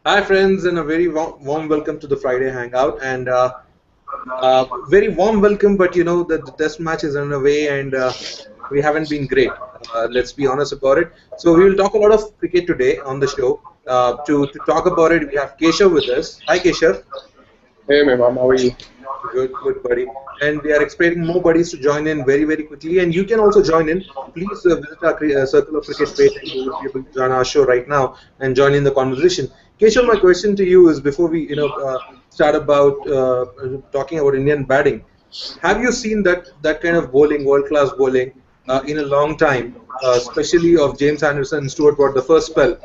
Hi, friends, and a very warm welcome to the Friday Hangout. And very warm welcome, but the test match is underway, and we haven't been great. Let's be honest about it. So we will talk a lot of cricket today on the show. To talk about it, we have Keshav with us. Hi, Keshav. Hey, Mehman, how are you? Good, buddy. And we are expecting more buddies to join in very, very quickly. And you can also join in. Please visit our Circle of Cricket page, and you will be able to join our show right now and join in the conversation. Keshav, my question to you is before we, start about talking about Indian batting. Have you seen that kind of bowling, world-class bowling, in a long time, especially of James Anderson and Stuart Broad, the first spell?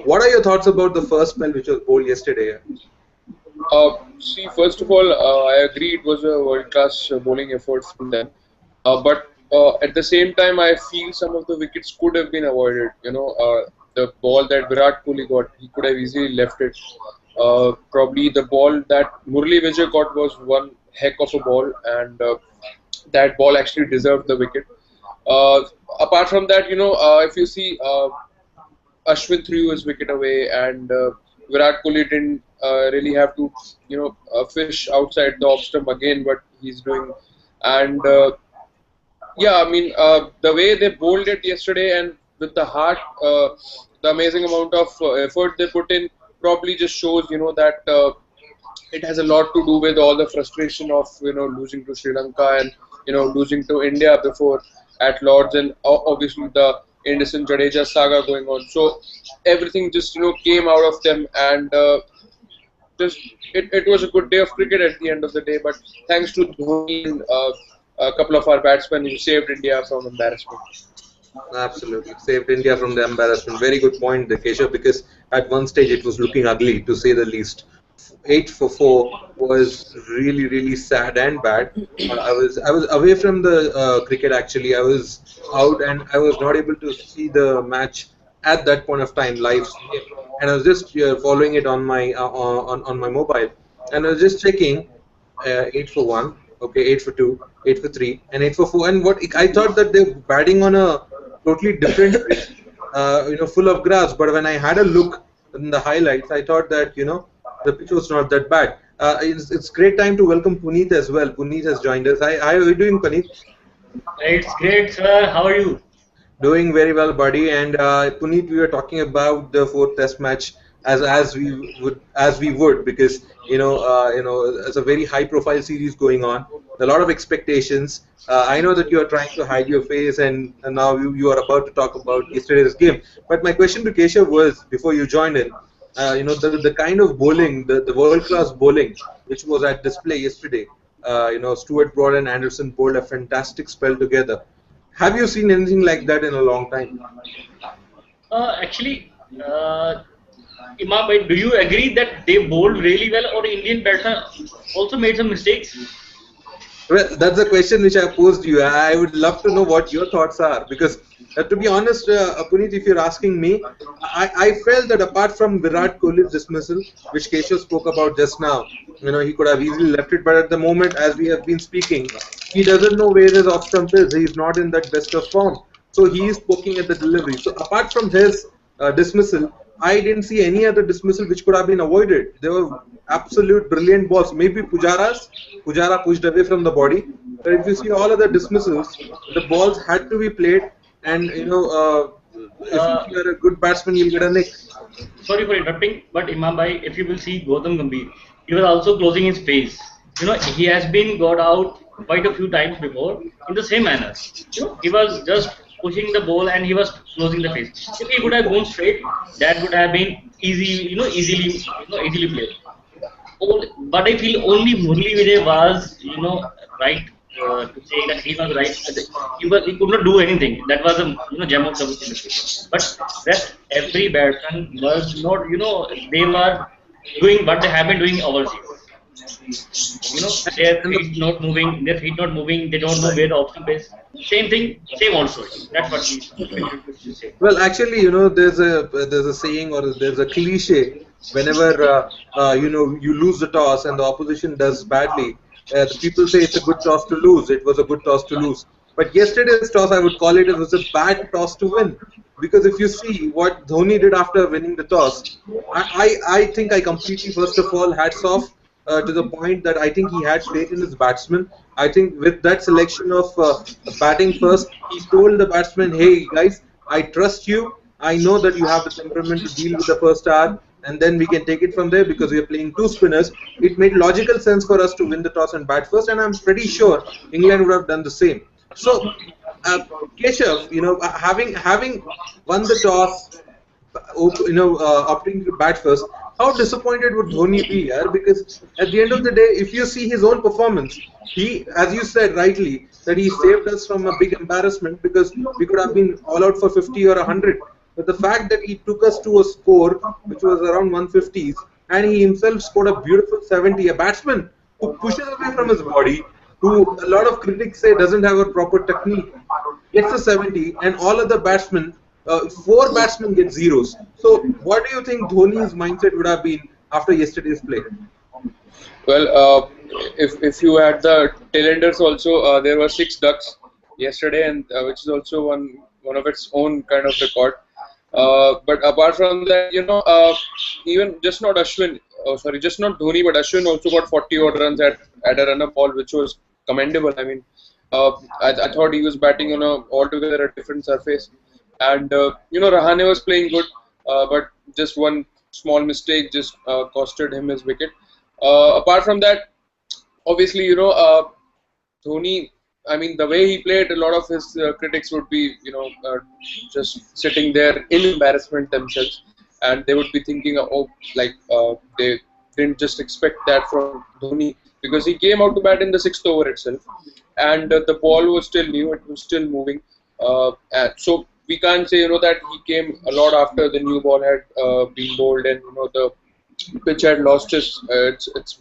What are your thoughts about the first spell which was bowled yesterday? See, first of all, I agree it was a world-class bowling effort from them. But at the same time, I feel some of the wickets could have been avoided. The ball that Virat Kohli got, he could have easily left it. Probably the ball that Murali Vijay got was one heck of a ball, and that ball actually deserved the wicket. Uh, Apart from that, if you see, Ashwin threw his wicket away, and Virat Kohli didn't really have to, fish outside the off stump again, what he's doing. And yeah, I mean, the way they bowled it yesterday and with the heart, the amazing amount of effort they put in probably just shows, that it has a lot to do with all the frustration of, losing to Sri Lanka and, losing to India before at Lords, and obviously the Anderson-Jadeja saga going on. So everything just, came out of them, and just it was a good day of cricket at the end of the day. But thanks to Dhoni and a couple of our batsmen who saved India from embarrassment. Absolutely. Saved India from the embarrassment. Very good point, Keshav, because at one stage it was looking ugly, to say the least. 8 for 4 was really, really sad and bad. I was away from the cricket actually. I was out and I was not able to see the match at that point of time live, and I was just following it on my on my mobile, and I was just checking 8 for 1, okay, 8 for 2, 8 for 3, and 8 for 4. And what I thought that they're batting on a totally different pitch, full of grass. But when I had a look in the highlights, I thought that the pitch was not that bad. It's great time to welcome Puneet as well. Puneet has joined us. Hi, how are you doing, Puneet? It's great, sir. How are you? Doing very well, buddy. And Puneet, we were talking about the fourth Test match as we would because it's a very high-profile series going on. A lot of expectations. I know that you are trying to hide your face, and now you are about to talk about yesterday's game. But my question to Keshav was before you joined in. The kind of bowling, the world-class bowling, which was at display yesterday. Stuart Broad and Anderson bowled a fantastic spell together. Have you seen anything like that in a long time? Actually, Imam, do you agree that they bowled really well, or Indian batsmen also made some mistakes? Well, that's a question which I posed to you. I would love to know what your thoughts are because, to be honest, Puneet, if you're asking me, I felt that apart from Virat Kohli's dismissal, which Keshav spoke about just now, he could have easily left it. But at the moment, as we have been speaking, he doesn't know where his off stump is. He's not in that best of form. So he is poking at the delivery. So apart from his dismissal, I didn't see any other dismissal which could have been avoided. They were absolute brilliant balls. Maybe Pujara pushed away from the body. But if you see all other dismissals, the balls had to be played. And if you are a good batsman, you'll get a nick. Sorry for interrupting, but Imam Bhai, if you will see Gautam Gambhir, he was also closing his face. He has been got out quite a few times before in the same manner. He was just pushing the ball and he was closing the face. If he could have gone straight, that would have been easily played. But I feel only Murli Vijay was, right to say that he was right. He could not do anything. That was a gem of the wicket. But rest every batsman was not, they were doing what they have been doing overseas. Their feet not moving, they don't know where the option is. Same thing, same also. That's what we say. Well, actually, there's a saying or there's a cliche. Whenever you lose the toss and the opposition does badly, the people say it's a good toss to lose. It was a good toss to lose. But yesterday's toss, I would call it, it was a bad toss to win. Because if you see what Dhoni did after winning the toss, I think I completely, first of all, hats off to the point that I think he had faith in his batsmen. I think with that selection of batting first, he told the batsmen, hey guys, I trust you. I know that you have the temperament to deal with the first hour, and then we can take it from there because we are playing two spinners. It made logical sense for us to win the toss and bat first, and I'm pretty sure England would have done the same. So, uh, Keshav, having won the toss, opting to bat first, how disappointed would Dhoni be here? Because at the end of the day, if you see his own performance, he, as you said rightly, that he saved us from a big embarrassment because we could have been all out for 50 or 100. But the fact that he took us to a score which was around 150s, and he himself scored a beautiful 70, a batsman who pushes away from his body, who a lot of critics say doesn't have a proper technique, gets a 70, and all other batsmen, four batsmen get zeros. So, what do you think Dhoni's mindset would have been after yesterday's play? Well, if you add the tailenders also, there were 6 ducks yesterday, and which is also one of its own kind of record. But apart from that, even just not Ashwin, just not Dhoni, but Ashwin also got 40 odd runs at a run-up ball, which was commendable. I mean, I thought he was batting on a altogether a different surface, and Rahane was playing good, but just one small mistake just costed him his wicket. Apart from that, obviously, Dhoni, I mean, the way he played, a lot of his critics would be, just sitting there in embarrassment themselves, and they would be thinking, they didn't just expect that from Dhoni, because he came out to bat in the 6th over itself, and the ball was still new, it was still moving. So we can't say, that he came a lot after the new ball had been bowled, and the pitch had lost its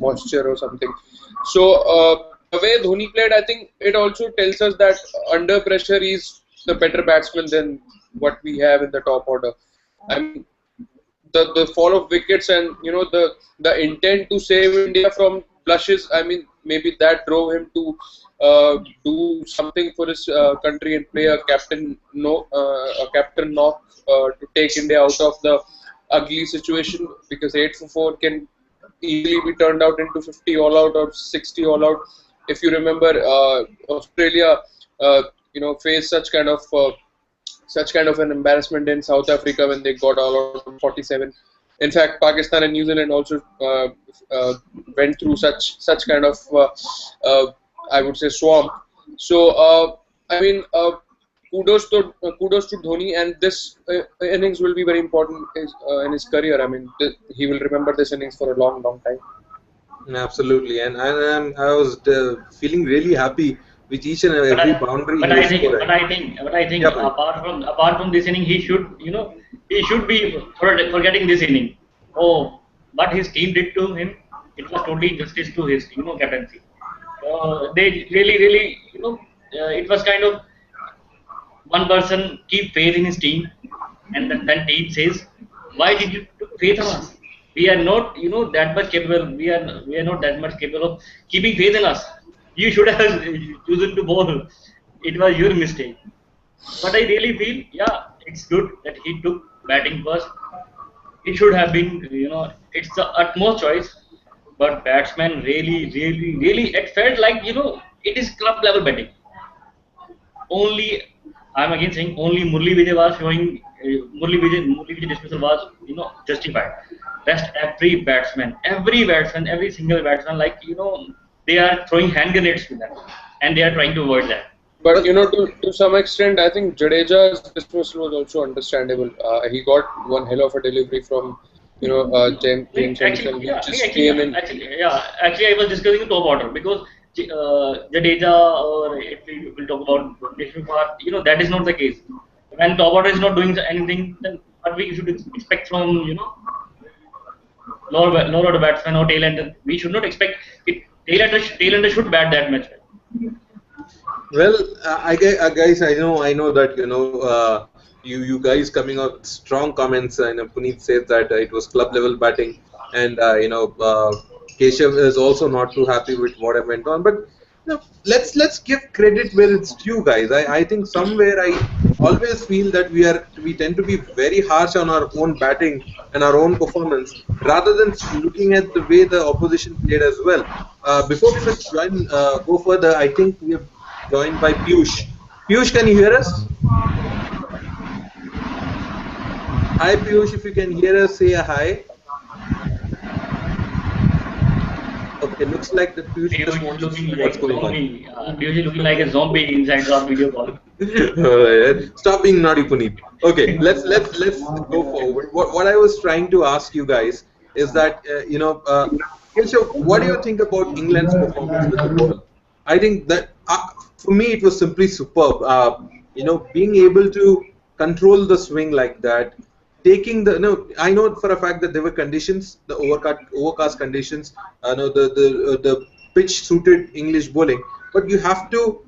moisture or something. So the way Dhoni played, I think it also tells us that under pressure he's the better batsman than what we have in the top order. I mean, the fall of wickets and the intent to save India from blushes. I mean, maybe that drove him to do something for his country and play a captain knock to take India out of the ugly situation, because 8 for 4 can easily be turned out into 50 all out or 60 all out. If you remember, Australia, faced such kind of an embarrassment in South Africa when they got all out of 47. In fact, Pakistan and New Zealand also went through such kind of I would say swamp. So I mean, kudos to Dhoni, and this innings will be very important in his career. I mean, he will remember this innings for a long, long time. Absolutely, and I was feeling really happy with each and every boundary but he I was think, scoring. Yeah, please. apart from this inning, he should be forgetting this inning. Oh, what his team did to him, it was totally injustice to his captaincy. They really it was kind of one person keep faith in his team, and then team says, why did you took faith on us? We are not that much capable. We are not that much capable of keeping faith in us. You should have chosen to bowl. It was your mistake. But I really feel, yeah, it's good that he took batting first. It should have been, it's the utmost choice. But batsman really, it felt like, it is club level batting. Only, I'm again saying, only Murli Vijay was showing, Murli Vijay dismissal was, justified. Rest every single batsman, like, they are throwing hand grenades to them, and they are trying to avoid that. But to some extent, I think Jadeja's dismissal was also understandable. He got one hell of a delivery from James Anderson. He just came in. Actually, I was discussing the top order, because Jadeja, or if we will talk about different part, that is not the case. When top order is not doing anything, then what we should expect from lower order batsman or tail ender, we should not expect it. Tail ender should bat that much. Well, guys, I know that you guys coming out with strong comments. Puneet said that it was club level batting, and Keshav is also not too happy with what went on. But No, let's give credit where it's due, guys. I think somewhere I always feel that we tend to be very harsh on our own batting and our own performance rather than looking at the way the opposition played as well. Before we go further, I think we have joined by Piyush. Piyush, can you hear us? Hi, Piyush. If you can hear us, say a hi. Okay, looks like the Piyush just Piyush is wants to looking see what's like going on. zombie. Piyush is looking like a zombie inside our video call. Alright, stop being naughty, Puneet. Okay, let's go forward. What I was trying to ask you guys is that Keshav, what do you think about England's performance with the ball? I think that for me it was simply superb. Being able to control the swing like that, taking the no, I know for a fact that there were conditions, the overcast conditions. No, the pitch suited English bowling, but you have to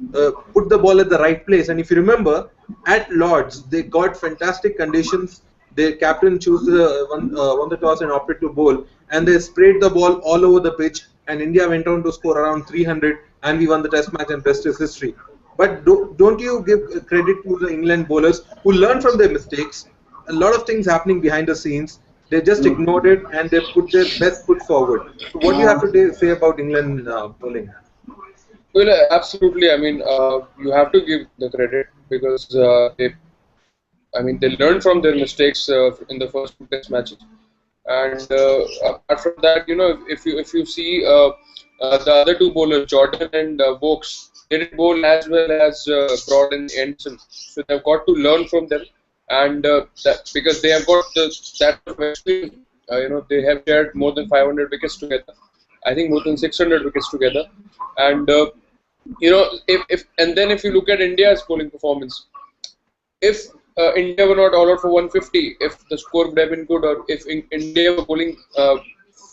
put the ball at the right place. And if you remember, at Lords, they got fantastic conditions. The captain won the toss and opted to bowl, and they sprayed the ball all over the pitch. And India went on to score around 300, and we won the Test match, and rest is history. But don't you give credit to the England bowlers who learn from their mistakes? A lot of things happening behind the scenes. They just ignored it and they put their best foot forward. So, what do you have to say about England bowling? Well, absolutely. I mean, you have to give the credit because they learned from their mistakes in the first two Test matches. And apart from that, if you see the other two bowlers, Jordan and Vokes, they didn't bowl as well as Broad and Anderson. So they've got to learn from them, and that because they have got that experience. They have shared more than 500 wickets together. I think more than 600 wickets together, and if and then if you look at India's bowling performance, if India were not all out for 150, if the score would have been good, or if India were bowling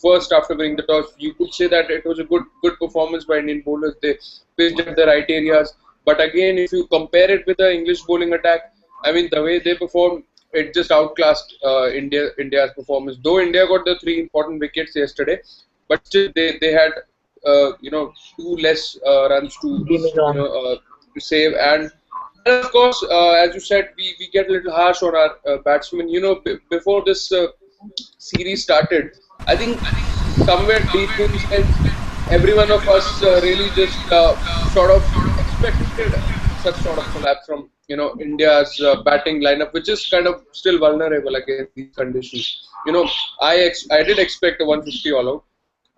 first after winning the toss, you could say that it was a good performance by Indian bowlers. They pitched at the right areas. But again, if you compare it with the English bowling attack, I mean the way they performed, it just outclassed India's performance. Though India got the 3 important wickets yesterday, but still they had two less runs to save. And of course, as you said, we get a little harsh on our batsmen. Before this series started, I think somewhere deep inside, every one of us really just sort of expected such sort of collapse from India's batting lineup, which is kind of still vulnerable against these conditions. I did expect a 150 all out.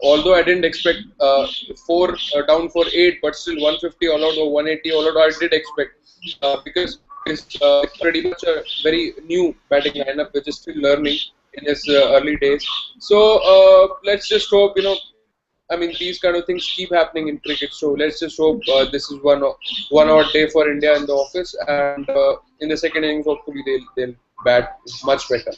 Although I didn't expect down for 8, but still 150 all out or 180 all out, I did expect because it's pretty much a very new batting lineup which is still learning in its early days. So let's just hope, these kind of things keep happening in cricket. So let's just hope this is one odd day for India in the office, and in the second innings, hopefully they'll bat much better.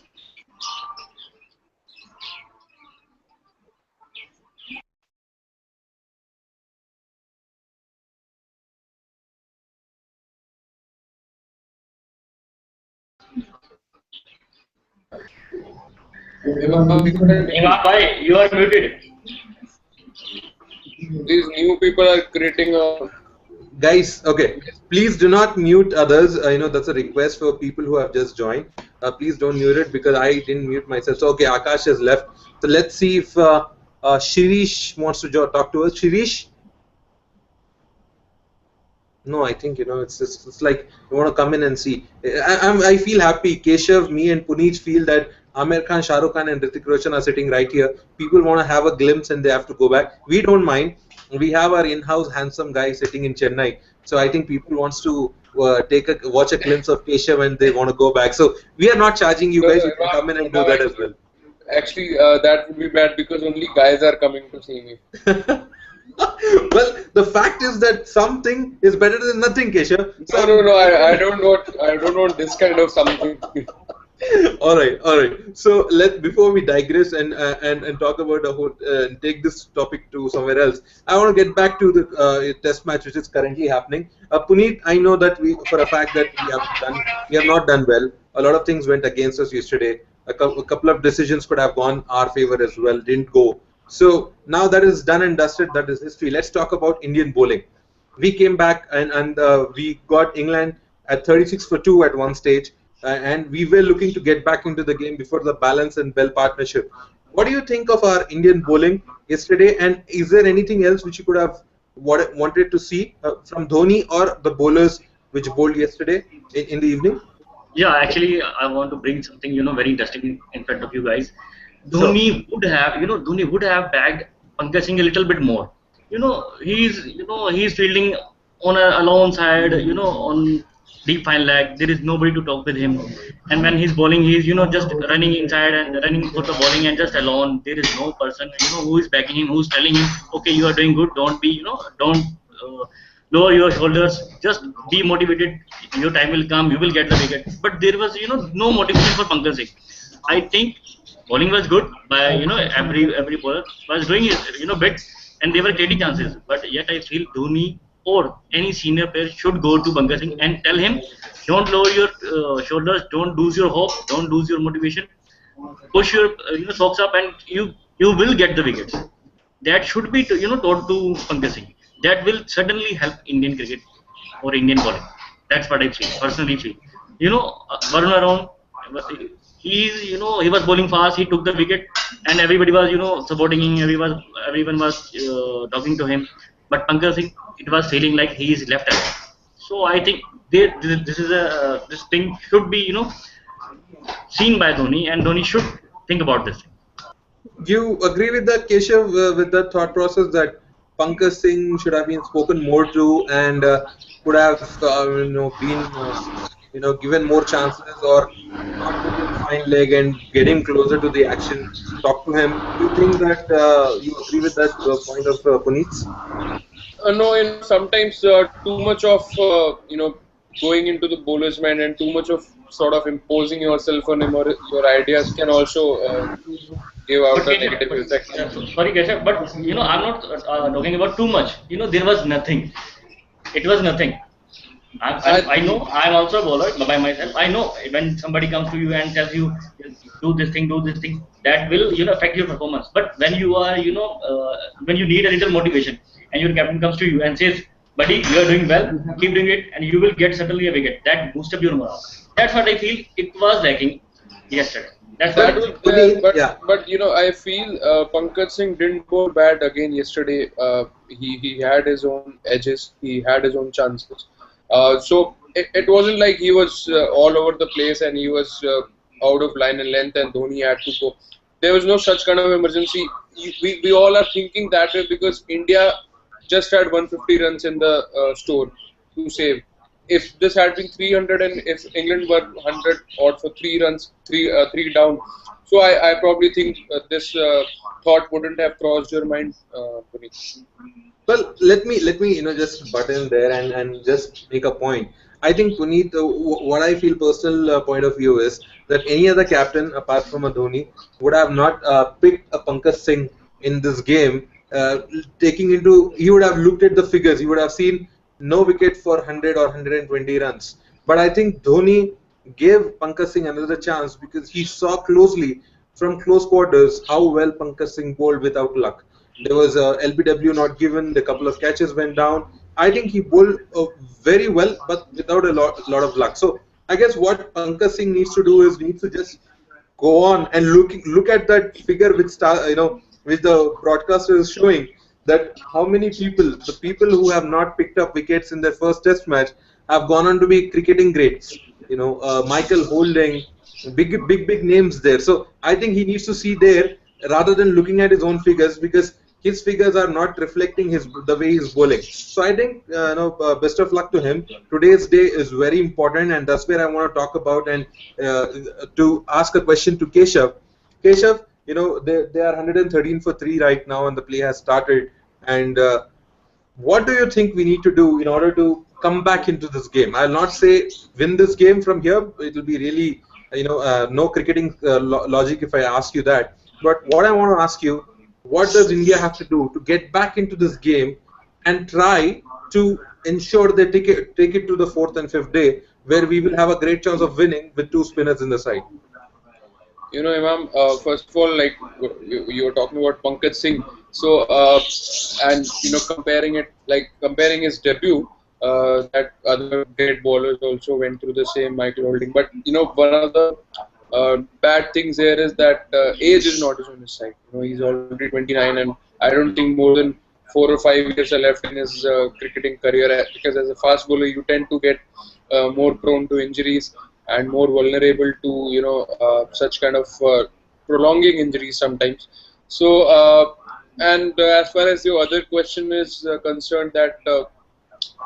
Imam bhai, you are muted. These new people are creating a. Guys, okay, please do not mute others. That's a request for people who have just joined. Please don't mute it because I didn't mute myself. So, okay, Akash has left. So, let's see if Shirish wants to talk to us. Shirish? No, I think it's like you want to come in and see. I feel happy. Keshav, me, and Puneet feel that Amir Khan, Shah Rukh Khan, and Hrithik Roshan are sitting right here. People want to have a glimpse and they have to go back. We don't mind. We have our in-house handsome guy sitting in Chennai. So I think people wants to watch a glimpse of Keshav and they want to go back. So we are not charging you guys. You can come in and do that as well. Actually, that would be bad because only guys are coming to see me. Well, the fact is that something is better than nothing, Keshav. No. I don't want this kind of something. All right. So before we digress and talk about the whole take this topic to somewhere else, I want to get back to the Test match which is currently happening. Puneet, I know that for a fact that we have not done well. A lot of things went against us yesterday. A couple of decisions could have gone our favor as well, didn't go. So now that is done and dusted. That is history. Let's talk about Indian bowling. we came back and we got England at 36-2 at one stage, and we were looking to get back into the game before the balance and Bell partnership. What do you think of our Indian bowling yesterday, and is there anything else which you could have wanted to see from Dhoni or the bowlers which bowled yesterday in the evening? Yeah, actually, I want to bring something very interesting in front of you guys. Sure. Dhoni would have bagged Pankaj Singh a little bit more. He's fielding on a alone side. On deep fine leg, there is nobody to talk with him. And when he's bowling, he's just running inside and running for the bowling and just alone. There is no person who is backing him, who's telling him, okay, you are doing good. Don't be don't. Lower your shoulders, just be motivated, your time will come, you will get the wicket. But there was no motivation for Pankaj Singh. I think bowling was good by every bowler was doing his bit, and they were creating chances. But yet I feel Dhoni or any senior player should go to Pankaj Singh and tell him, don't lower your shoulders, don't lose your hope, don't lose your motivation, push your socks up, and you will get the wickets. That should be taught to Pankaj Singh. That will certainly help Indian cricket or Indian bowling. That's what I feel, personally feel. Varun around, he was bowling fast. He took the wicket, and everybody was supporting him. Everyone was talking to him. But Pankaj Singh, it was feeling like he is left alone. So I think this thing should be seen by Dhoni, and Dhoni should think about this. You agree with that, Keshav, with that thought process that Pankaj Singh should have been spoken more to and could have been given more chances or not put in fine leg and get him closer to the action, talk to him. Do you think that you agree with that point of Puneet's? No, sometimes too much of going into the bowler's mind and too much of sort of imposing yourself on him or your ideas can also give out But a Keshav, negative effect. sorry Keshav, but I'm not talking about too much. There was nothing. It was nothing. I know I'm also a bowler by myself. I know when somebody comes to you and tells you do this thing, that will affect your performance. But when you are when you need a little motivation, and your captain comes to you and says, "Buddy, you are doing well. Keep doing it, and you will get certainly a wicket." That boosts up your morale. That's what I feel it was lacking yesterday. That's what That I was feel. there, Puneet, yeah. but I feel Pankaj Singh didn't bowl bad again yesterday. He had his own edges, he had his own chances. So it wasn't like he was all over the place and he was out of line and length and Dhoni had to go. There was no such kind of emergency. We all are thinking that way because India just had 150 runs in the store to save. If this had been 300 and if England were 100 odd for 3 runs, three down, so I probably think this thought wouldn't have crossed your mind, Puneet. Well, let me just butt in there and just make a point. I think Puneet, what I feel personal point of view is that any other captain apart from a Dhoni would have not picked a Pankaj Singh in this game. He would have looked at the figures. He would have seen no wicket for 100 or 120 runs. But I think Dhoni gave Pankaj Singh another chance because he saw closely from close quarters how well Pankaj Singh bowled without luck. There was a LBW not given. The couple of catches went down. I think he bowled very well, but without a lot of luck. So I guess what Pankaj Singh needs to do is needs to just go on and look at that figure which the broadcaster is showing, that how many people, the people who have not picked up wickets in their first Test match, have gone on to be cricketing greats. Michael Holding, big names there. So I think he needs to see there rather than looking at his own figures, because his figures are not reflecting the way he's bowling. So I think best of luck to him. Today's day is very important, and that's where I want to talk about and to ask a question to Keshav. Keshav, they are 113 for 3 right now, and the play has started. And what do you think we need to do in order to come back into this game? I'll not say win this game from here. It will be really, no cricketing logic if I ask you that. But what I want to ask you, what does India have to do to get back into this game and try to ensure they take it to the 4th and 5th day, where we will have a great chance of winning with 2 spinners in the side? Imam, first of all, like you were talking about Pankaj Singh, So and comparing his debut, that other great bowlers also went through the same Michael Holding. But one of the bad things here is that age is not on his side. He's already 29, and I don't think more than 4 or 5 years are left in his cricketing career. Because as a fast bowler, you tend to get more prone to injuries and more vulnerable to such kind of prolonging injuries sometimes. So as far as your other question is concerned, that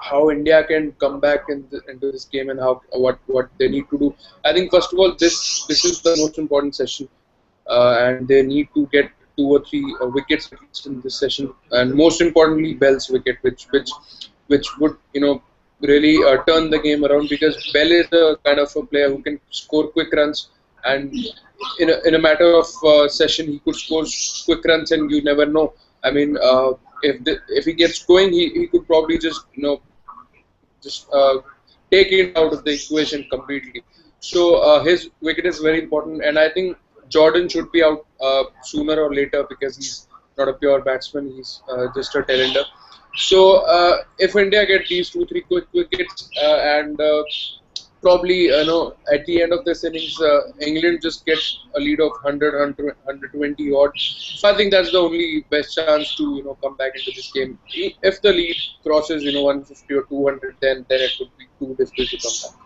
how India can come back into this game and how what they need to do. I think first of all, this is the most important session, and they need to get 2 or 3 wickets at least in this session, and most importantly, Bell's wicket, which would really turn the game around, because Bell is the kind of a player who can score quick runs, and in a matter of session he could score quick runs, and you never know. I mean, if he gets going, he could probably just take it out of the equation completely. So his wicket is very important, and I think Jordan should be out sooner or later, because he's not a pure batsman; he's just a tailender. So if India get these 2 3 quick wickets, and probably at the end of this innings, England just gets a lead of 100 odd. So I think that's the only best chance to come back into this game. If the lead crosses 150 or 200, then it would be too difficult to come back.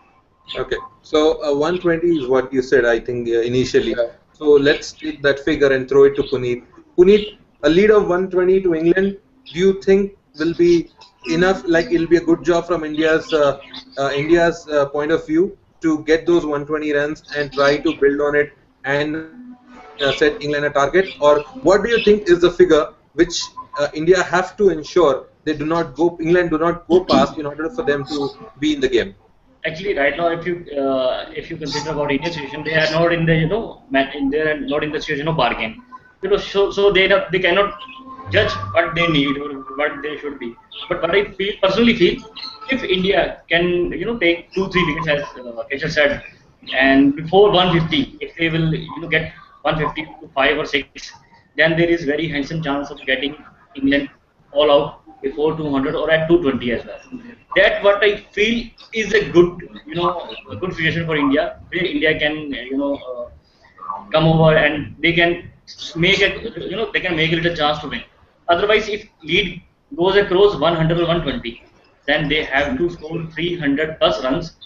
Okay, so 120 is what you said, I think, initially. Yeah. So let's take that figure and throw it to Puneet. Puneet, a lead of 120 to England, do you think will be enough? Like, it'll be a good job from India's point of view to get those 120 runs and try to build on it and set England a target? Or what do you think is the figure which India have to ensure England do not go past in order for them to be in the game? Actually, right now, if you consider about Indian situation, they are not in the they are not in the situation of bargain. So they cannot judge what they need or what they should be. But what I personally feel, if India can take 2 3 wickets, as Keshav said, and before 150, if they will get 150 to 5 or 6, then there is very handsome chance of getting England all out before 200 or at 220 as well. That what I feel is a good a good situation for India, where India can come over and they can make a they can make it a chance to win. Otherwise, if lead goes across 100 or 120, then they have to score 300 plus runs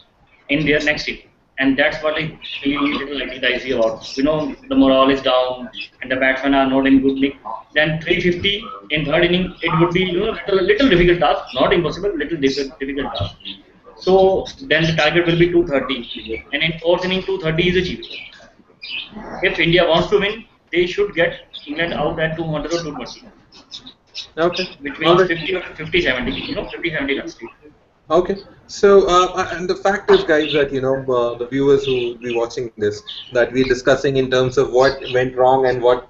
in their next inning. And that's what I feel little anxiety about. The morale is down and the batsmen are not in good nick. Then 350 in third inning, it would be little difficult task, not impossible, little difficult task. So then the target will be 230, and in fourth inning 230 is achievable. If India wants to win, they should get England out at 200 or 220. Okay. Which means 50 or 50 70, 50 70 runs. Okay. So, and the fact is, guys, that the viewers who will be watching this, that we're discussing in terms of what went wrong and what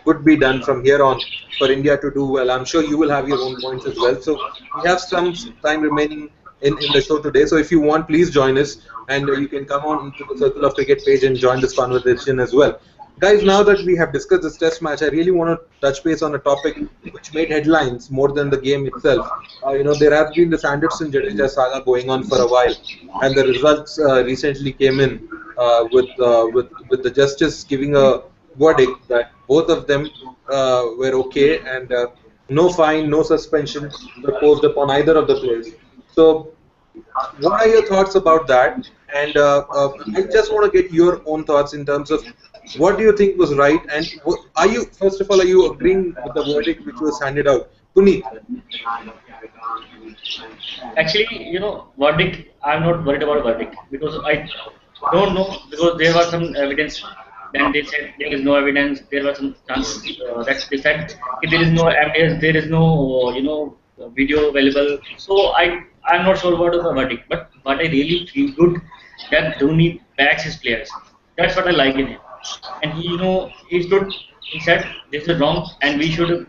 could be done from here on for India to do well. I'm sure you will have your own points as well. So we have some time remaining in the show today. So if you want, please join us, and you can come on to the Circle of Cricket page and join this conversation as well. Guys, now that we have discussed this test match, I really want to touch base on a topic which made headlines more than the game itself. There has been this Anderson-Jadeja saga going on for a while, and the results recently came in with the justice giving a verdict that both of them were okay, and no fine, no suspension proposed upon either of the players. So, what are your thoughts about that? And I just want to get your own thoughts in terms of what do you think was right, and first of all, are you agreeing with the verdict which was handed out? Puneet. Actually, verdict, I'm not worried about verdict, because I don't know, because there was some evidence. Then they said there is no evidence. There was some chances that they said if there is no evidence, there is no video available. So I'm not sure what is the verdict, but I really feel good that Dhoni backs his players. That's what I like in him. And he stood. He said this is wrong, and we should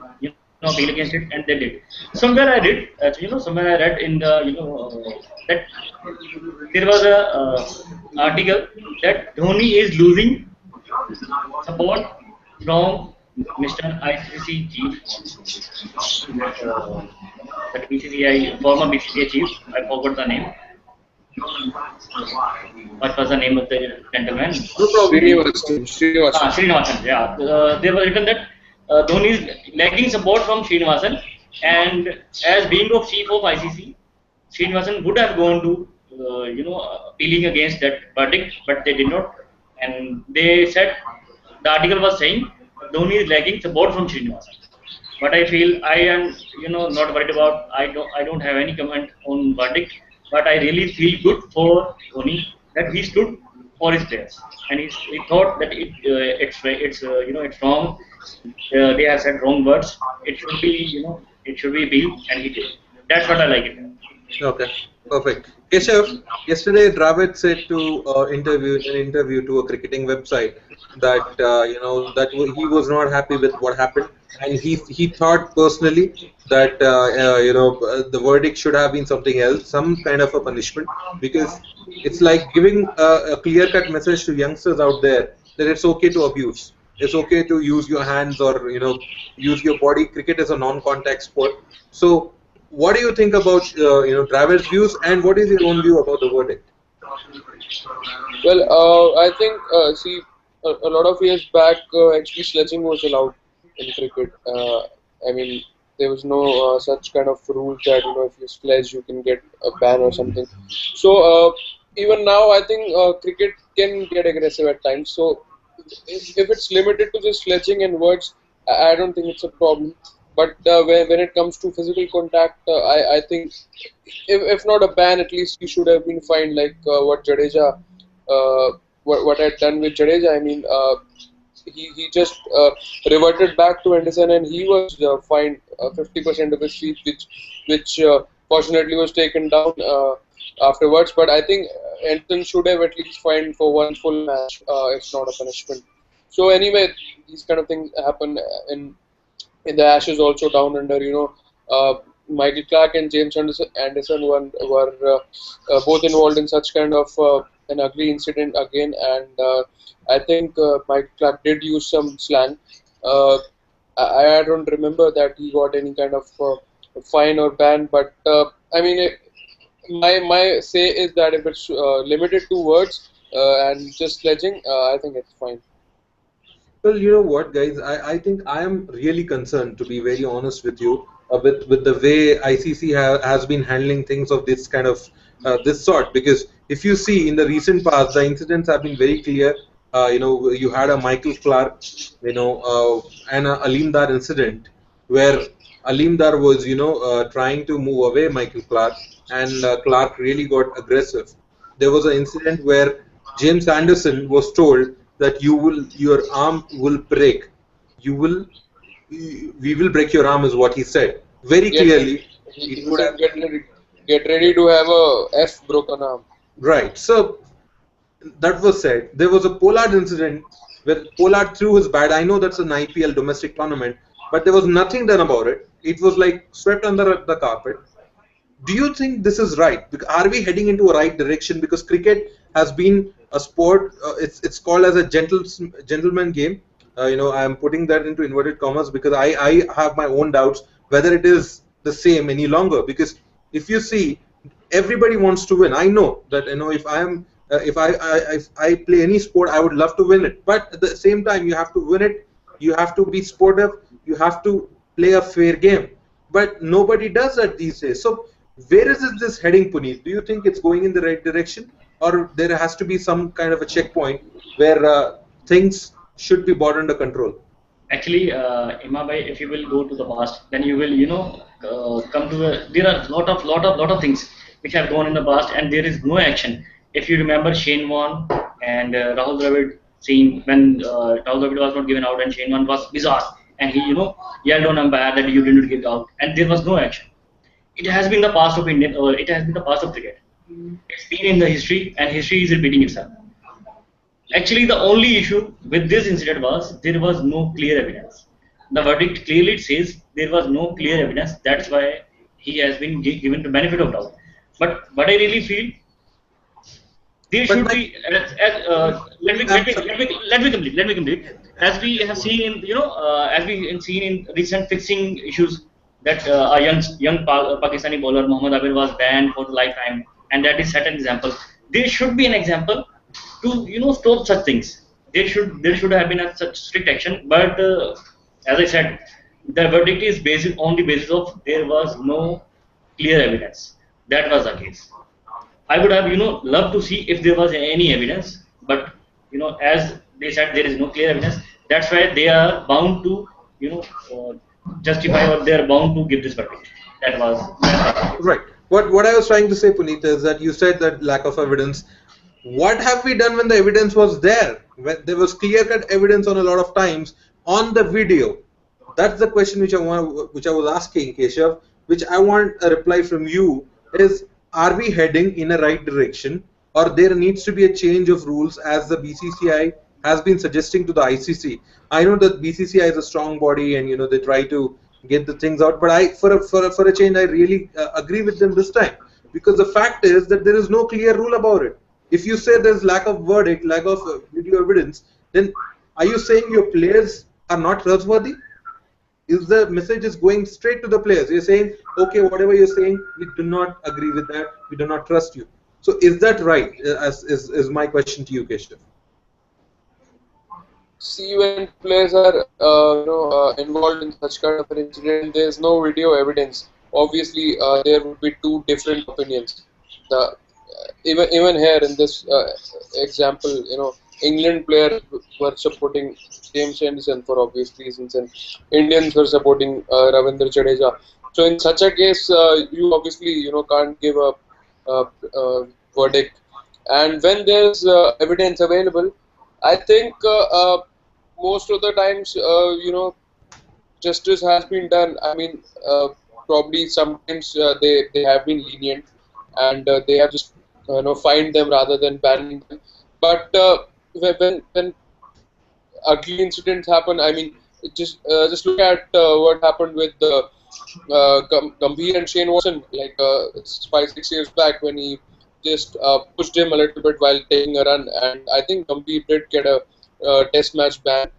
appeal against it, and they did. Somewhere I read, somewhere I read in the that there was a article that Dhoni is losing support from Mr. ICC chief, that BCCI, former BCCI chief, I forgot the name. What was the name of the gentleman? No problem. Srinivasan. Srinivasan. Yeah, there was written that Dhoni is lacking support from Srinivasan, and as being of chief of ICC, Srinivasan would have gone to appealing against that verdict, but they did not, and they said the article was saying Dhoni is lacking support from Srinivasan. But I feel I am not worried about. I don't have any comment on verdict, but I really feel good for Dhoni that he stood for his players, and he thought that it's wrong. They have said wrong words. It should be appealed, and he did. That's what I like it. Okay, perfect. Keshav, yesterday Dravid said to in an interview to a cricketing website that he was not happy with what happened, and he thought personally that the verdict should have been something else, some kind of a punishment, because it's like giving a clear-cut message to youngsters out there that it's okay to abuse. It's okay to use your hands or use your body. Cricket is a non-contact sport, so. What do you think about Dravid's views, and what is your own view about the verdict? Well, I think, see, a lot of years back, actually sledging was allowed in cricket. I mean, there was no such kind of rule that if you sledge, you can get a ban or something. So even now, I think cricket can get aggressive at times. So if it's limited to just sledging and words, I don't think it's a problem. But when it comes to physical contact, I think if not a ban, at least he should have been fined, like what Jadeja, what had done with Jadeja. I mean, he just reverted back to Anderson, and he was fined 50% of his fees, which fortunately was taken down afterwards. But I think Anderson should have at least fined for one full match, if not a punishment. So anyway, these kind of things happen in the Ashes also down under. Michael Clarke and James Anderson were both involved in such kind of an ugly incident again, and I think Michael Clarke did use some slang. I don't remember that he got any kind of fine or ban, but I mean, my say is that if it's limited to words and just sledging, I think it's fine. Well, you know what, guys? I think I am really concerned, to be very honest with you, with the way ICC has been handling things of this kind of this sort. Because if you see in the recent past, the incidents have been very clear. You had a Michael Clarke, and a Aleem Dar incident where Aleem Dar was, trying to move away Michael Clarke, and Clarke really got aggressive. There was an incident where James Anderson was told that your arm will break. You will, we will break your arm, is what he said. Very Get clearly, he it would said have. get ready to have a F broken arm. Right. So that was said. There was a Pollard incident where Pollard threw his bat. I know that's an IPL domestic tournament, but there was nothing done about it. It was like swept under the carpet. Do you think this is right? Are we heading into a right direction? Because cricket has been a sport. It's called as a gentleman game. I am putting that into inverted commas because I have my own doubts whether it is the same any longer. Because if you see, everybody wants to win. I know that if I am if I play any sport, I would love to win it. But at the same time, you have to win it. You have to be sportive. You have to play a fair game. But nobody does that these days. So where is this heading, Puneet? Do you think it's going in the right direction, or there has to be some kind of a checkpoint where things should be brought under control? Actually, Imam, if you will go to the past, then you will, come to there are lot of things which have gone in the past, and there is no action. If you remember Shane Warne and Rahul Dravid scene when Rahul Dravid was not given out and Shane Warne was bizarre, and he, yelled on umpire that you didn't give out, and there was no action. It has been the past of Indian, or it has been the past of cricket. It's been in the history, and history is repeating itself. Actually, the only issue with this incident was there was no clear evidence. The verdict clearly says there was no clear evidence. That's why he has been given the benefit of doubt. But I really feel There But should my be let me complete. As we have seen in as we have seen in recent fixing issues that a Pakistani bowler Mohammad Abir was banned for the lifetime, and that is set an example. There should be an example to stop such things. There should have been a such strict action, but as I said, the verdict is based on the basis of there was no clear evidence. That was the case. I would have, loved to see if there was any evidence, but as they said, there is no clear evidence. That's why they are bound to, justify, or they are bound to give this verdict. That was the case. right. What I was trying to say, Puneet, is that you said that lack of evidence. What have we done when the evidence was there? When there was clear-cut evidence on a lot of times on the video. That's the question which I was asking, Keshav, which I want a reply from you. Is, are we heading in a right direction, or there needs to be a change of rules as the BCCI has been suggesting to the ICC? I know that BCCI is a strong body, and they try to get the things out, but for a change, I really agree with them this time, because the fact is that there is no clear rule about it. If you say there's lack of verdict, lack of video evidence, then are you saying your players are not trustworthy? Is the message is going straight to the players? You're saying, okay, whatever you're saying, we do not agree with that. We do not trust you. So is that right? Is my question to you, Keshav. See, when players are involved in such kind of an incident, there is no video evidence. Obviously, there would be two different opinions. The even here in this example, England players were supporting James Anderson for obvious reasons, and Indians were supporting Ravindra-Jadeja. So in such a case, you obviously can't give a verdict. And when there's evidence available, I think most of the times, justice has been done. I mean, probably sometimes they have been lenient, and they have just fined them rather than banning them. But when ugly incidents happen, I mean, just look at what happened with Gambhir and Shane Watson, like 5-6 years back, when he just pushed him a little bit while taking a run, and I think Gambhir did get a test match ban.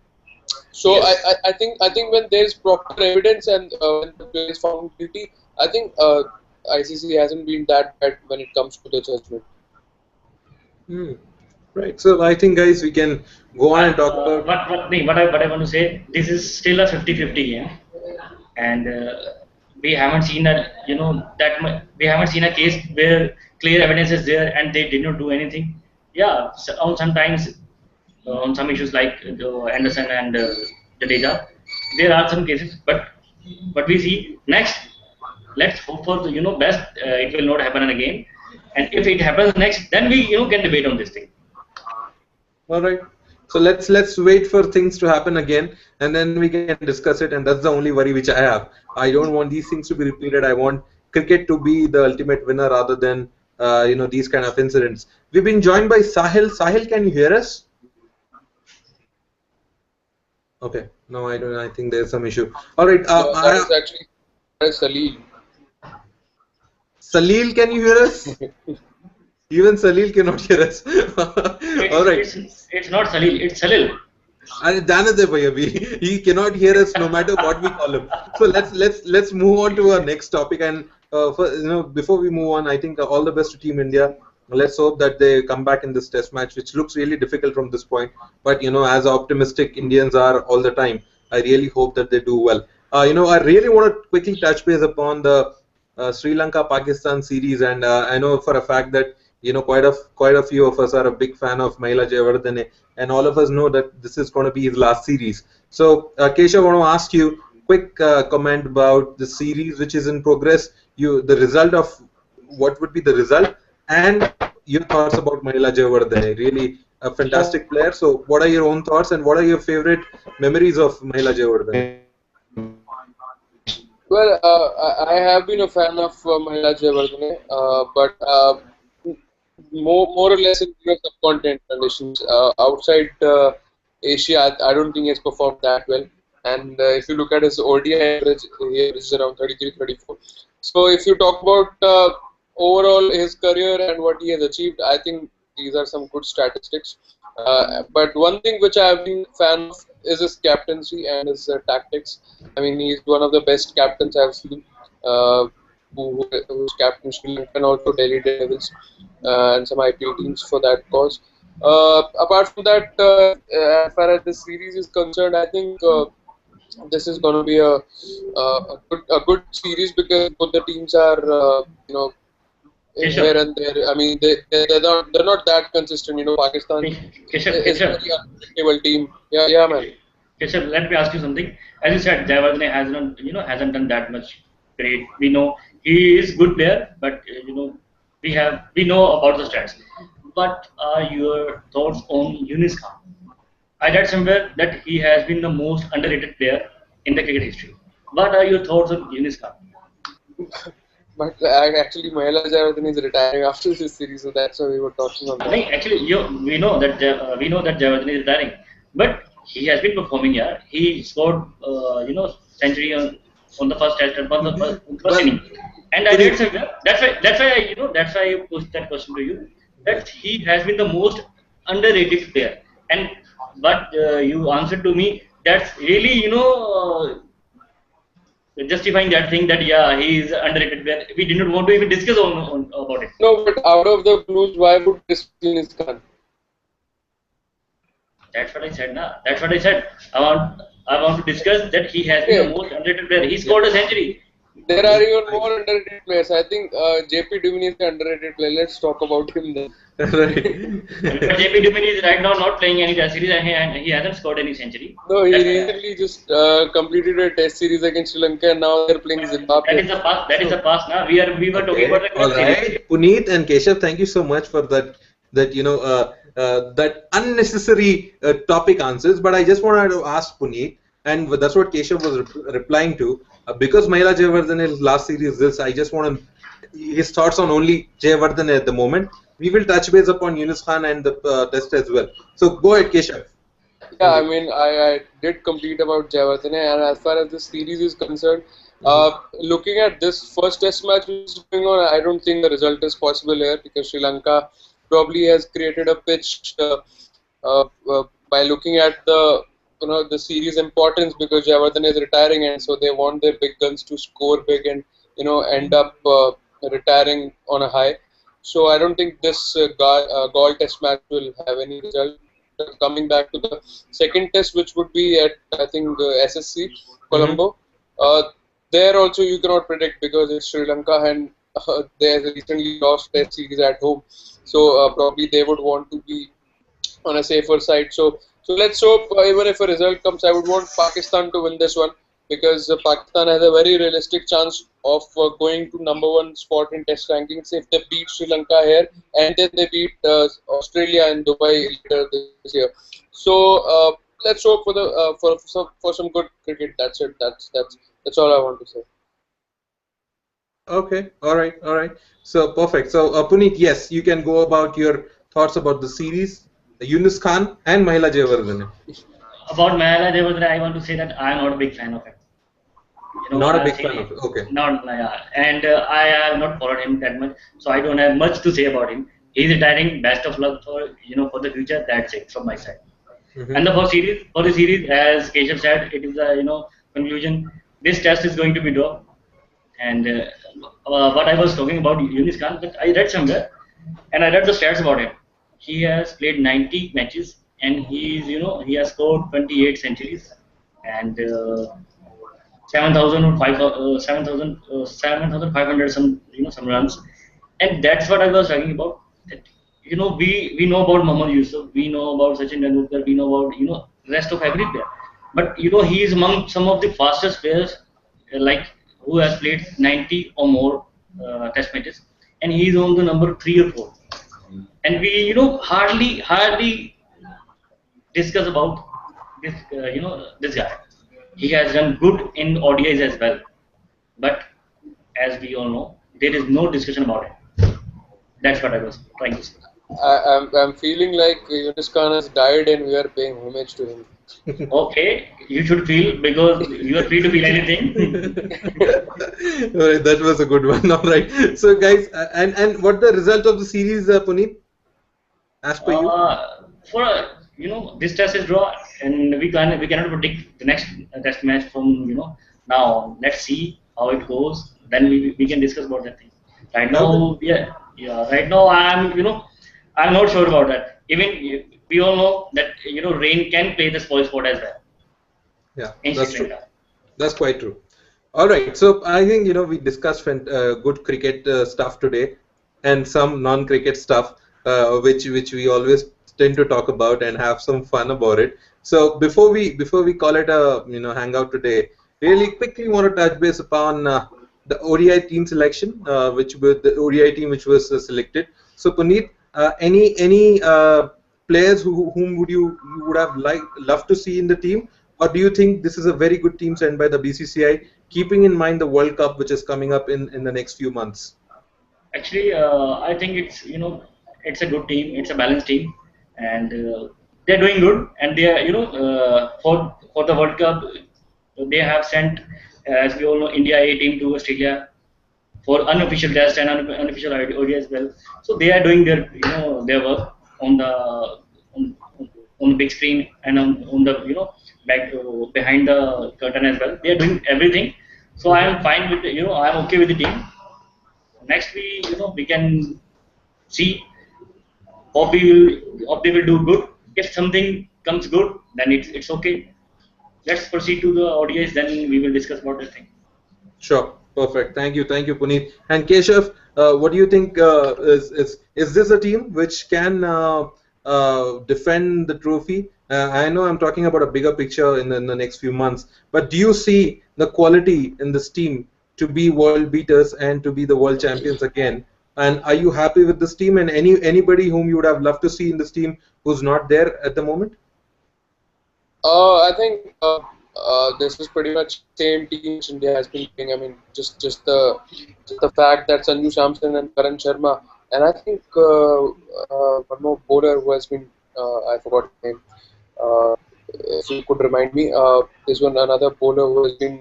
So Yes. I think when there is proper evidence, and when the player is found guilty, I think ICC hasn't been that bad when it comes to the judgment. Hmm. Right. So I think, guys, we can go on and talk Uh, about. what I want to say, this is still a 50-50 game, and we haven't seen we haven't seen a case where clear evidence is there and they did not do anything. Yeah, so on sometimes on some issues like Anderson and Jadeja, there are some cases, but we see next. Let's hope for the best. It will not happen again, and if it happens next, then we can debate on this thing. All right. So let's wait for things to happen again, and then we can discuss it. And that's the only worry which I have. I don't want these things to be repeated. I want cricket to be the ultimate winner rather than these kind of incidents. We've been joined by Sahil. Sahil, can you hear us? Okay. No, I don't. I think there's some issue. All right. That is actually Salil. Salil, can you hear us? Even Salil cannot hear us. All right. It's not Salil, it's Salil. I जानते भाई अभी he cannot hear us no matter what we call him. So let's move on to our next topic. And before we move on, I think all the best to Team India. Let's hope that they come back in this Test match, which looks really difficult from this point. But as optimistic Indians are all the time, I really hope that they do well. I really want to quickly touch base upon the Sri Lanka Pakistan series, and I know for a fact that quite a few of us are a big fan of Mahela Jayawardene, and all of us know that this is going to be his last series. So, Keshav, I want to ask you quick comment about the series which is in progress. The result of what would be the result, and your thoughts about Mahela Jayawardene. Really a fantastic player. So, what are your own thoughts, and what are your favorite memories of Mahela Jayawardene? Well, I have been a fan of Mahela Jayawardene, but more or less in subcontinent conditions. Outside Asia, I don't think he has performed that well. And if you look at his ODI average, he is around 33, 34. So if you talk about overall his career and what he has achieved, I think these are some good statistics. But one thing which I have been a fan of is his captaincy and his tactics. I mean, he's one of the best captains I've seen. Who's captain Sri Lanka and also Delhi Devils and some IPL teams for that cause. Apart from that, as far as the series is concerned, I think this is going to be a good series because both the teams are here Keshav, and there. I mean, they're not that consistent. Pakistan is a Keshav, very unpredictable team. Yeah, man. Keshav, let me ask you something. As you said, Jayawardene hasn't, hasn't done that much great. We know he is good player, but we know about the stats. What are your thoughts on Yunis Khan? I read somewhere that he has been the most underrated player in the cricket history. What are your thoughts on Yunis Khan? But actually, Mahela Jayawardene is retiring after this series, so that's why we were talking on I that. think actually, we know that Jayawardene is retiring, but he has been performing. Yeah, he scored century on the first test on the first Well, inning, and I read Puneet, somewhere that's why I pushed that question to you that he has been the most underrated player, and but you answered to me that's really justifying that thing that yeah he is underrated player. We did not want to even discuss on about it. No, but out of the blues, why would this is Khan? That's what I said, na. That's what I said. I want to discuss that he has been the Okay, most underrated player. He yeah. scored a century. there are Puneet, even more underrated players. I think JP Dumini is the underrated player. Let's talk about him then. But right. JP Dumini is right now not playing any test series and he hasn't scored any century. No, he That's recently just completed a test series against Sri Lanka and now they're playing that Zimbabwe. is the past. That is the So, past. Now we were talking Okay, about the all current series. right. Puneet and Keshav, thank you so much for that unnecessary topic answers. But I just wanted to ask Puneet, and that's what Keshav was replying to. Because Mahela Jayawardene last series this, I just want his thoughts on only Jayawardene at the moment. We will touch base upon Yunus Khan and the test as well. So go ahead, Keshav. yeah, I Continue. mean, I did complete about Jayawardene, and as far as the series is concerned, Mhm. looking at this first test match which is going on, I don't think the result is possible here because Sri Lanka probably has created a pitch by looking at the series importance because Jayawardene is retiring, and so they want their big guns to score big and end up retiring on a high. So I don't think this Gaul test match will have any result. Coming back to the second test, which would be at I think SSC Mhm. Colombo. Uh, there also you cannot predict because it's Sri Lanka and they have recently lost test series at home, so probably they would want to be on a safer side. So let's hope even if a result comes, I would want Pakistan to win this one because Pakistan has a very realistic chance of going to number one spot in Test rankings if they beat Sri Lanka here and then they beat Australia and Dubai later this year. So let's hope for the for some good cricket. That's it. That's all I want to say. Okay, all right, all right. So perfect. So Puneet, yes, you can go about your thoughts about the series, Yunus Khan and Mahela Jayawardene. About Mahela Jayawardene, I want to say that I am not a big fan of it. Not a I've big seen fan it. of it. Okay. Not yeah, and I have not followed him that much, so I don't have much to say about him. He's retiring. Best of luck for for the future. That's it from my side. And Mm-hmm. for the series, as Keshav said, it is a conclusion. This test is going to be draw. And what I was talking about Yunis Khan, that I read somewhere, and I read the stats about him. He has played 90 matches, and he has scored 28 centuries, and 7,000 or 7,500 some runs, and that's what I was talking about. That, we know about Mohammad Yusuf, we know about Sachin Tendulkar, we know about rest of every player, but he is among some of the fastest players, like who has played 90 or more test matches, and he is on the number 3 or 4, and we hardly discuss about this guy. He has done good in ODIs as well, but as we all know, there is no discussion about it. That's what I was trying to say. I'm feeling like Yunus Khan has died and we are paying homage to him. Okay, you should feel because you are free to feel anything. All right, that was a good one. All right. So guys, and what the result of the series, Puneet? as per you? For this test is draw, and we cannot predict the next test match from now on. Let's see how it goes. Then we can discuss about that thing. Right Now that, now, yeah. Right now, I'm not sure about that. Even we all know that rain can play the spoil sport as well yeah, in that's Sri true. Lanka. That's quite true. All right, so I think we discussed good cricket stuff today, and some non-cricket stuff, which we always tend to talk about and have some fun about it. So before we call it a hangout today, really quickly want to touch base upon the ODI team selection, which was the ODI team which was selected. So Puneet, any players whom you would have loved to see in the team, or do you think this is a very good team sent by the BCCI, keeping in mind the World Cup which is coming up in the next few months? Actually, I think it's a good team. It's a balanced team, and they're doing good. And they are for the World Cup, they have sent, as we all know, India A team to Australia for unofficial test and unofficial ODI as well. So they are doing their work on the on, on the big screen and on the back behind the curtain as well. They are doing everything. So I Hmm. am fine with I'm okay with the team. Next we can see, hope they will do good. If something comes good, then it's okay. Let's proceed to the ODIs. Then we will discuss about the thing. Sure, perfect. Thank you, Puneet. And Keshav, what do you think? Is this a team which can defend the trophy? I know I'm talking about a bigger picture in the next few months, but do you see the quality in this team to be world beaters and to be the world champions again? And are you happy with this team? And anybody whom you would have loved to see in this team who's not there at the moment? I think this is pretty much same team which India has been playing. I mean, just the fact that Sanju Samson and Karan Sharma, and I think one more bowler who has been I forgot his name. If you could remind me, there's one another bowler who has been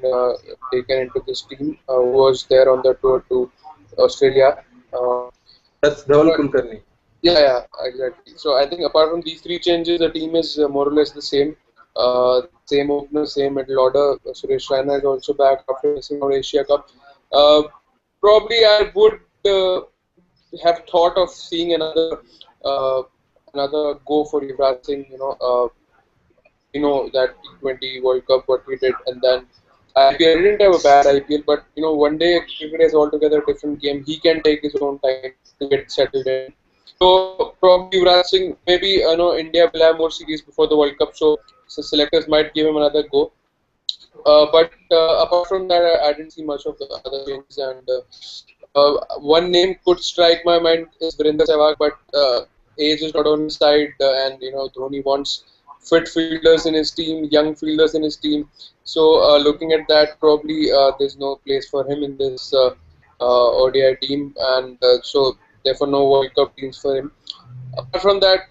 taken into this team, who was there on the tour to Australia. That's Dhaval But Kulkarni. yeah, exactly. So I think apart from these three changes, the team is more or less the same. Same opener, same middle order. Suresh Raina is also back after missing out Asia Cup. Uh, Probably I would have thought of seeing uh, another go for Yuvraj Singh. That T20 World Cup what we did, and then IPL. I didn't have a bad IPL, but one day cricket is altogether a different game. He can take his own time to get settled in. So probably Yuvraj Singh, maybe India will have more series before the World Cup, so selectors might give him another go. But apart from that, I didn't see much of the other changes. And one name could strike my mind is Virender Sehwag, but age is not on his side, and Dhoni wants fit fielders in his team, young fielders in his team. So looking at that, probably there's no place for him in this ODI team, and so therefore no World Cup teams for him. Apart from that,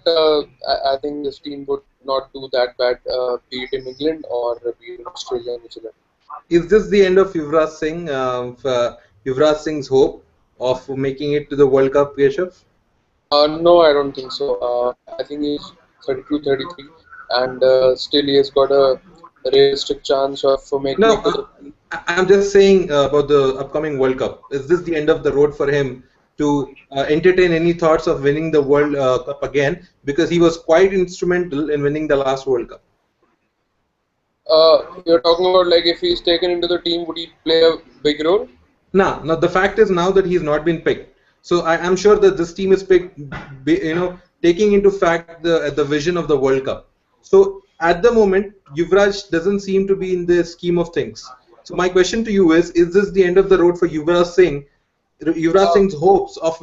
I think this team would not do that bad, be it in England or be it in Australia and New Zealand. Is this the end of Yuvraj Singh, Yuvraj Singh's hope of making it to the World Cup, Keshav? No, I don't think so. I think he's 32, 33, and still he has got a realistic chance of making No, it to the. I'm just saying about the upcoming World Cup. Is this the end of the road for him to entertain any thoughts of winning the World Cup again? Because he was quite instrumental in winning the last World Cup. You're talking about like if he's taken into the team, would he play a big role? Now, the fact is now that he's not been picked. So I'm sure that this team is picked, taking into fact the vision of the World Cup. So at the moment, Yuvraj doesn't seem to be in the scheme of things. So my question to you is this the end of the road for Yuvraj Uh, Singh's hopes of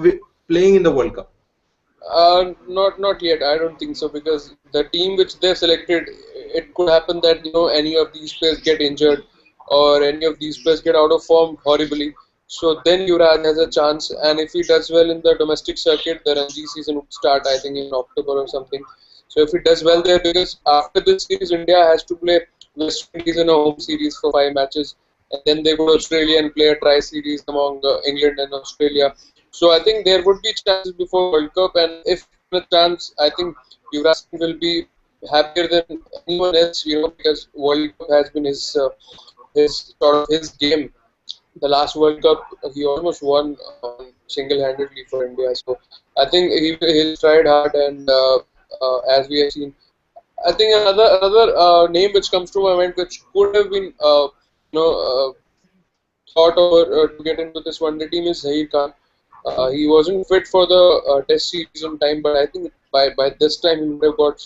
playing in the World Cup? not yet. I don't think so because the team which they selected, it could happen that any of these players get injured or any of these players get out of form horribly. So then Yuvraj has a chance, and if he does well in the domestic circuit, the Ranji season would start, I think, in October or something. So if he does well there, because after this series, India has to play West Indies in a home series for 5 matches, and then they go to Australia and play a tri-series among England and Australia. So I think there would be chances before World Cup, and if given a chance, I think Yuvraj Singh will be happier than anyone else, because World Cup has been his game. The last World Cup, he almost won single-handedly for India. So I think he'll tried hard, and as we have seen, I think another name which comes to my mind, which could have been thought over to get into this one day team, is Zahir Khan. He wasn't fit for the Test series in time, but I think by this time he would have got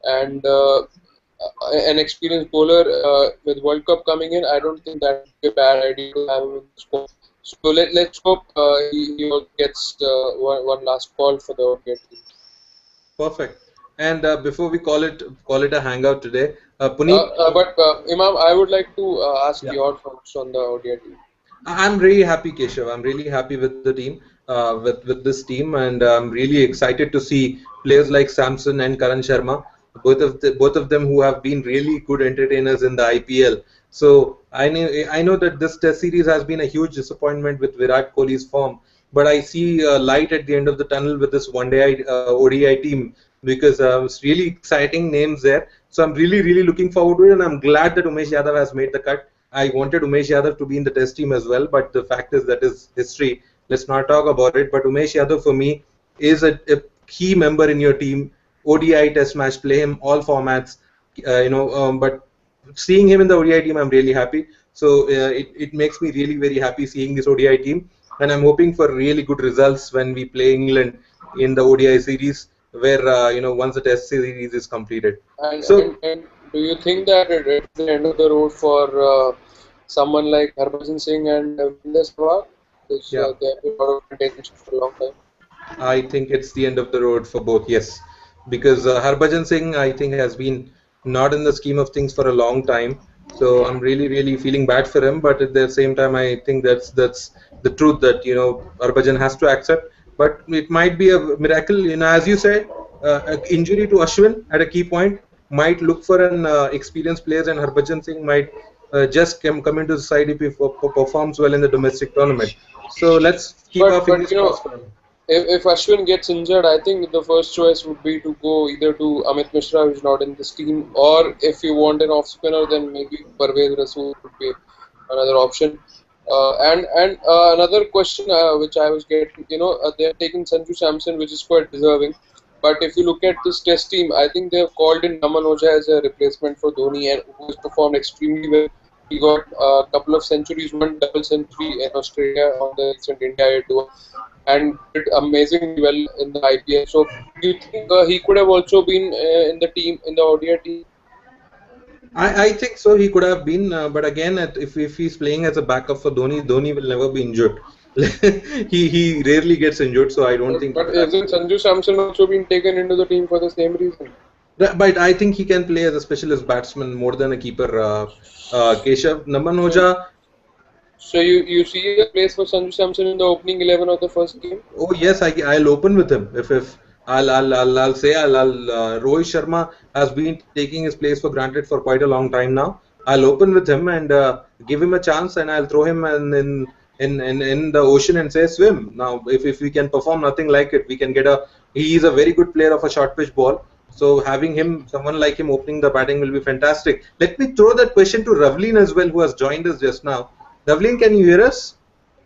and an experienced bowler with World Cup coming in. I don't think that would be a bad idea to have him in the squad. So let's hope he gets one last call for the ODI team. Perfect. And before we call it a hangout today, Puneet. But Imam, I would like to ask Yeah. your thoughts on the ODI team. I'm really happy, Keshav. I'm really happy with the team, with this team, and I'm really excited to see players like Samson and Karan Sharma, both of them who have been really good entertainers in the IPL. So I know that this Test series has been a huge disappointment with Virat Kohli's form, but I see a light at the end of the tunnel with this one day ODI team because it's really exciting names there. So I'm really looking forward to it, and I'm glad that Umesh Yadav has made the cut. I wanted Umesh Yadav to be in the Test team as well, but the fact is that is history. Let's not talk about it. But Umesh Yadav for me is a key member in your team. ODI Test match, play him all formats. But seeing him in the ODI team, I'm really happy. So it makes me really very happy seeing this ODI team, and I'm hoping for really good results when we play England in the ODI series, where once the Test series is completed. And do you think that it's the end of the road for someone like Harbhajan Singh and Vinder Sehwag? Because Yeah. they have been out of contention for a long time. I think it's the end of the road for both, yes. Because Harbhajan Singh, I think, has been not in the scheme of things for a long time. So I'm really feeling bad for him. But at the same time, I think that's the truth that Harbhajan has to accept. But it might be a miracle, as you said, injury to Ashwin at a key point might look for an experienced player, and Harbhajan Singh might just come into the side if he performs well in the domestic tournament. So let's keep our But fingers crossed for him. if Ashwin gets injured, I think the first choice would be to go either to Amit Mishra, who's not in this team, or if you want an off spinner, then maybe Parvez Rasool would be another option. And another question which I was getting, they're taking Sanju Samson, which is quite deserving. But if you look at this Test team, I think they have called in Naman Ojha as a replacement for Dhoni, and who has performed extremely well. He got a couple of centuries, one double century in Australia on the recent India tour, and did amazingly well in the IPL. So, do you think he could have also been in the team, in the ODI team? I think so. He could have been, but again, if he's playing as a backup for Dhoni, Dhoni will never be injured. he rarely gets injured, so I don't think he But could have. isn't Sanju Samson also been taken into the team for the same reason? But I think he can play as a specialist batsman more than a keeper. Keshav Naman Ojha. So you see a place for Sanju Samson in the opening 11 of the first game? Oh yes, I'll open with him. If I'll say Rohit Sharma has been taking his place for granted for quite a long time now. I'll open with him and give him a chance, and I'll throw him in the ocean and say swim. Now, if we can perform nothing like it, we can get a. He is a very good player of a short pitch ball. So having someone like him opening the batting will be fantastic. Let me throw that question to Ravleen as well, who has joined us just now. Ravleen, can you hear us?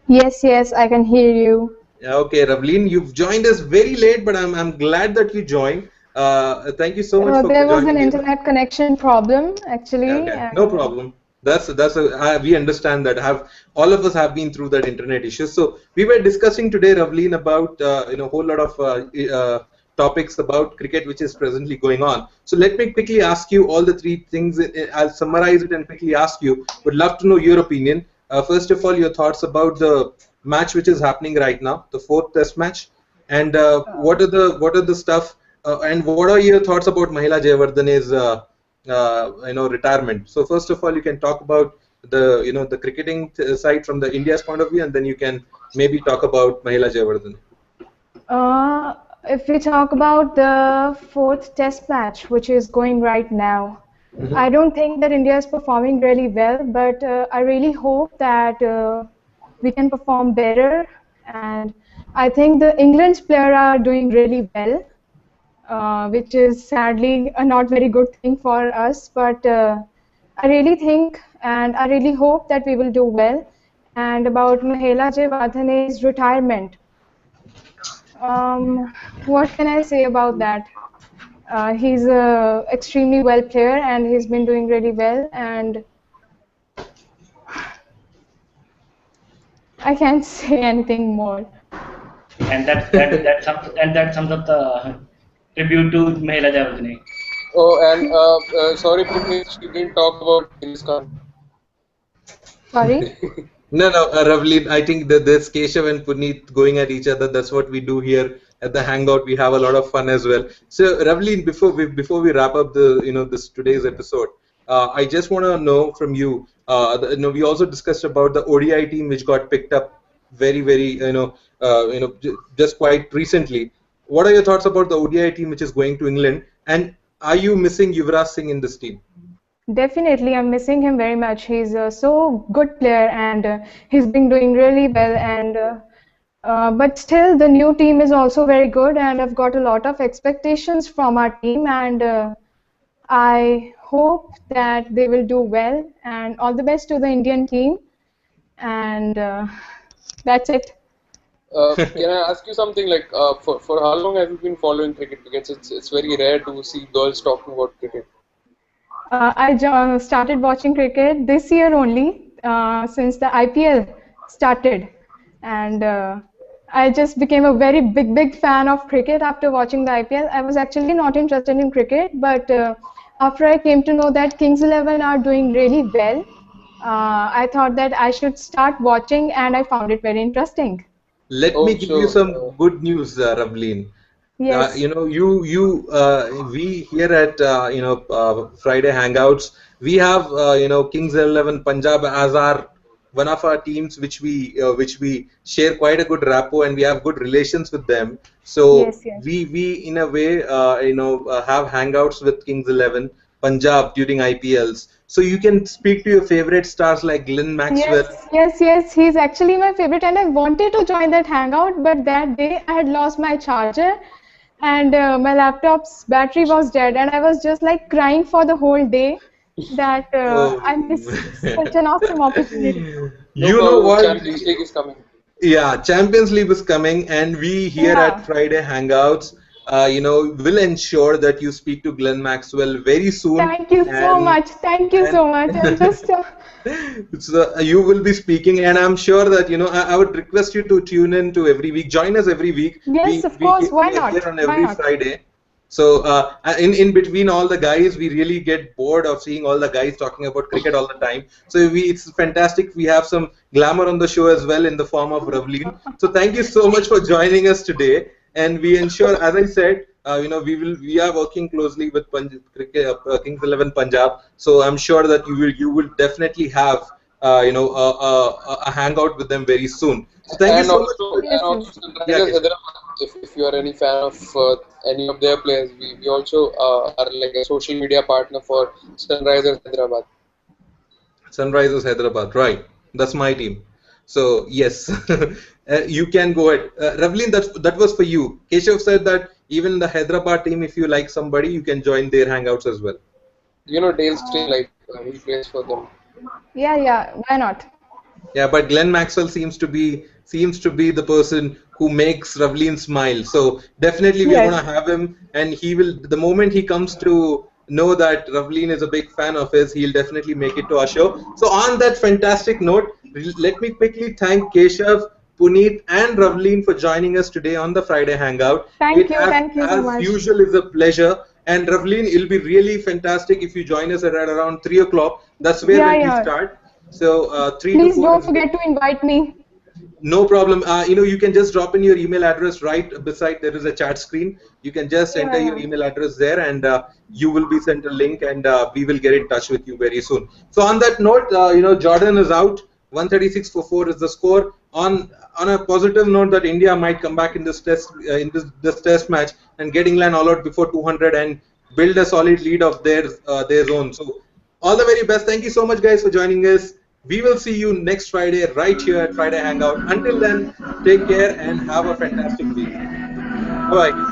Yes, I can hear you. Yeah, okay, Ravleen, you've joined us very late, but I'm glad that you joined. Thank you so much for There was an joining us. internet connection problem actually. Okay, no problem. We understand that. Have all of us have been through that internet issue. So we were discussing today, Ravleen, about a whole lot of topics about cricket which is presently going on. So let me quickly ask you all the three things. I'll summarize it and quickly ask you. Would love to know your opinion. First of all, your thoughts about the match which is happening right now, the fourth Test match, and what are the stuff, and what are your thoughts about Mahela Jayawardene's retirement? So first of all, you can talk about the cricketing side from the India's point of view, and then you can maybe talk about Mahela Jayawardene. If we talk about the fourth Test match, which is going right now, I don't think that India is performing really well, but I really hope that we can perform better. And I think the England's players are doing really well. which is sadly a not very good thing for us. But I really think and I really hope that we will do well. And about Mahela Jayawardene's retirement, what can I say about that? He's a extremely well player and he's been doing really well, and I can't say anything more. And that sums up the tribute to Mahela Javadne. Oh, and sorry, Puneet, you didn't talk about Genghis Khan. Sorry? No, Ravleen, I think that this Keshav and Puneet going at each other, that's what we do here at the Hangout. We have a lot of fun as well. So, Ravleen, before we wrap up the this today's episode, I just want to know from you. We also discussed about the ODI team which got picked up very just quite recently. What are your thoughts about the ODI team which is going to England, and are you missing Yuvraj Singh in this team? Definitely, I'm missing him very much. He's a so good player and he's been doing really well. And but still, the new team is also very good, and I've got a lot of expectations from our team, and I hope that they will do well. And all the best to the Indian team. And that's it. Can I ask you something like for how long have you been following cricket? Because it's very rare to see girls talking about cricket. I started watching cricket this year only, since the IPL started, and I just became a very big fan of cricket after watching the IPL. I was actually not interested in cricket, but after I came to know that Kings 11 are doing really well, I thought that I should start watching, and I found it very interesting. Let me give you some good news, Ravleen. Yes. We here at Friday Hangouts, we have Kings 11 Punjab as our one of our teams which we share quite a good rapport, and we have good relations with them. So Yes, yes. we in a way have hangouts with Kings 11 Punjab during IPLs. So you can speak to your favorite stars like Glenn Maxwell. Yes. He's actually my favorite, and I wanted to join that hangout, but that day I had lost my charger, and my laptop's battery was dead, and I was just like crying for the whole day that I missed such an awesome opportunity. You know what? Champions League is coming. Yeah, Champions League is coming, and we here at Friday Hangouts, will ensure that you speak to Glenn Maxwell very soon. Thank you so much. Thank you so much. I'm just. You will be speaking, and I'm sure that I would request you to tune in to every week. Join us every week. Yes, of course. Why not? Here on every Friday. So in between all the guys, we really get bored of seeing all the guys talking about cricket all the time. So it's fantastic. We have some glamour on the show as well in the form of Ravleen. So thank you so much for joining us today. And we ensure, as I said, we are working closely with Kings 11 Punjab. So I'm sure that you will definitely have a hangout with them very soon. So thank you so much. And also, if you are any fan of any of their players, we also are like a social media partner for Sunrisers Hyderabad. Sunrisers Hyderabad, right? That's my team. So yes, you can go ahead. Ravleen, that was for you. Keshav said that even the Hyderabad team, if you like somebody, you can join their hangouts as well. You know Dale Steyn, like he plays for them. Yeah. Why not? Yeah, but Glenn Maxwell seems to be the person who makes Ravleen smile. So definitely we're gonna have him, and he will. The moment he comes to know that Ravleen is a big fan of his, he'll definitely make it to our show. So on that fantastic note, let me quickly thank Keshav, Puneet, and Ravleen for joining us today on the Friday Hangout. Thank you so much. As usual, is a pleasure. And Ravleen, it'll be really fantastic if you join us at around 3 o'clock. That's where we start. So 3 Please to 4. don't forget to invite me. No problem. You can just drop in your email address right beside there is a chat screen. You can just enter your email address there, and you will be sent a link, and we will get in touch with you very soon. So on that note, Jordan is out. 136 for 4 is the score. On a positive note, that India might come back in this test match and get England all out before 200 and build a solid lead of their own. So all the very best. Thank you so much, guys, for joining us. We will see you next Friday right here at Friday Hangout. Until then, take care and have a fantastic week. Bye-bye.